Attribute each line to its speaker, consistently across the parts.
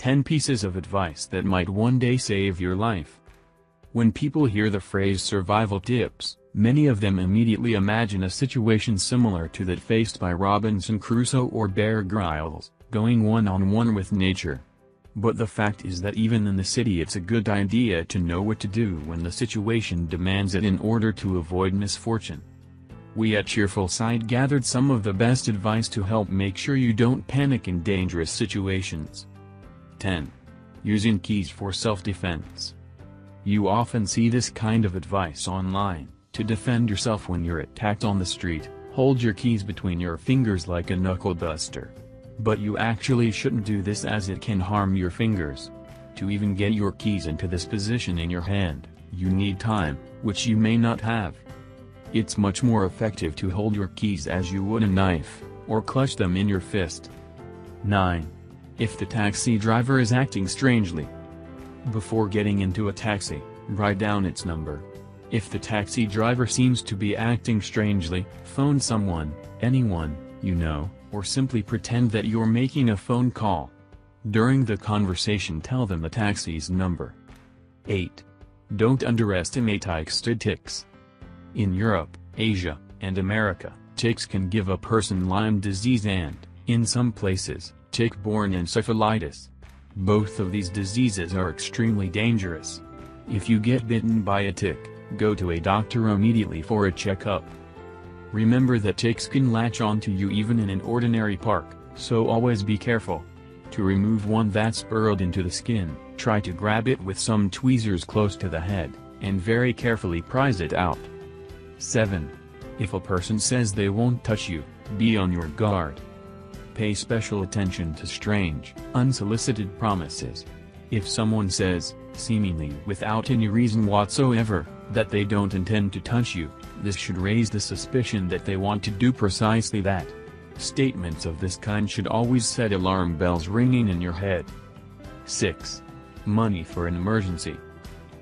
Speaker 1: 10 pieces of advice that might one day save your life. When people hear the phrase survival tips, many of them immediately imagine a situation similar to that faced by Robinson Crusoe or Bear Grylls, going one-on-one with nature. But the fact is that even in the city it's a good idea to know what to do when the situation demands it in order to avoid misfortune. We at Cheerful Side gathered some of the best advice to help make sure you don't panic in dangerous situations. 10. Using keys for self-defense. You often see this kind of advice online. To defend yourself when you're attacked on the street, hold your keys between your fingers like a knuckle duster. But you actually shouldn't do this as it can harm your fingers. To even get your keys into this position in your hand, you need time, which you may not have. It's much more effective to hold your keys as you would a knife, or clutch them in your fist. 9. If the taxi driver is acting strangely. Before getting into a taxi, write down its number. If the taxi driver seems to be acting strangely, phone someone, anyone, you know, or simply pretend that you're making a phone call. During the conversation tell them the taxi's number. 8. Don't underestimate tics. In Europe, Asia, and America, ticks can give a person Lyme disease and, in some places, tick-borne encephalitis. Both of these diseases are extremely dangerous. If you get bitten by a tick, go to a doctor immediately for a checkup. Remember that ticks can latch onto you even in an ordinary park, so always be careful. To remove one that's burrowed into the skin, try to grab it with some tweezers close to the head, and very carefully prise it out. 7. If a person says they won't touch you, be on your guard. Pay special attention to strange, unsolicited promises. If someone says, seemingly without any reason whatsoever, that they don't intend to touch you, this should raise the suspicion that they want to do precisely that. Statements of this kind should always set alarm bells ringing in your head. 6. Money for an emergency.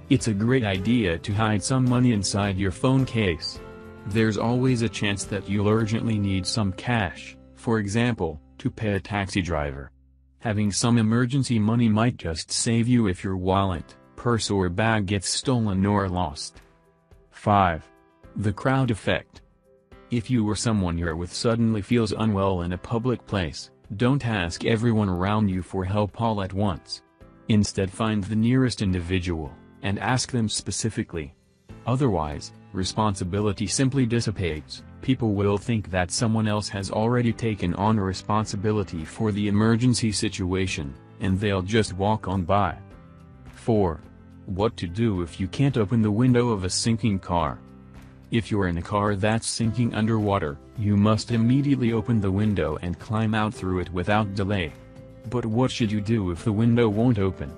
Speaker 1: It's a great idea to hide some money inside your phone case. There's always a chance that you'll urgently need some cash, for example, to pay a taxi driver. Having some emergency money might just save you if your wallet, purse or bag gets stolen or lost. 5. The crowd effect. If you or someone you're with suddenly feels unwell in a public place, don't ask everyone around you for help all at once. Instead find the nearest individual, and ask them specifically. Otherwise, responsibility simply dissipates. People will think that someone else has already taken on responsibility for the emergency situation, and they'll just walk on by. 4. What to do if you can't open the window of a sinking car. If you're in a car that's sinking underwater, you must immediately open the window and climb out through it without delay. But what should you do if the window won't open?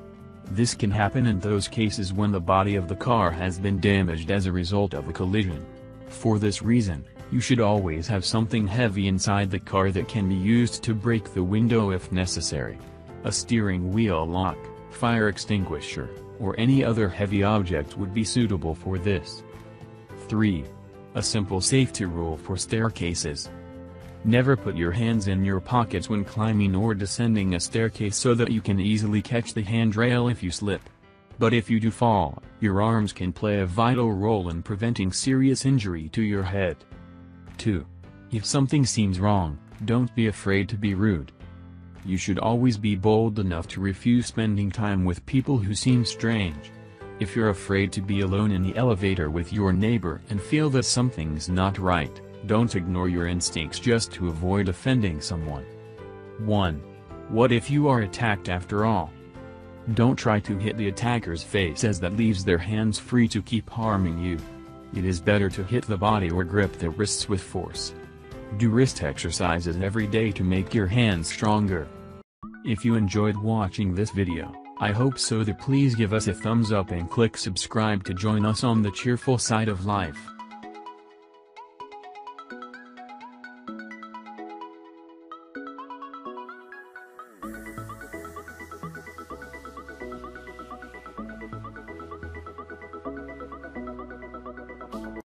Speaker 1: This can happen in those cases when the body of the car has been damaged as a result of a collision. For this reason, you should always have something heavy inside the car that can be used to break the window if necessary. A steering wheel lock, fire extinguisher, or any other heavy object would be suitable for this. 3. A simple safety rule for staircases. Never put your hands in your pockets when climbing or descending a staircase so that you can easily catch the handrail if you slip. But if you do fall, your arms can play a vital role in preventing serious injury to your head. 2. If something seems wrong, don't be afraid to be rude. You should always be bold enough to refuse spending time with people who seem strange. If you're afraid to be alone in the elevator with your neighbor and feel that something's not right, don't ignore your instincts just to avoid offending someone. 1. What if you are attacked after all? Don't try to hit the attacker's face as that leaves their hands free to keep harming you. It is better to hit the body or grip the wrists with force. Do wrist exercises every day to make your hands stronger. If you enjoyed watching this video, I hope so that please give us a thumbs up and click subscribe to join us on the cheerful side of life.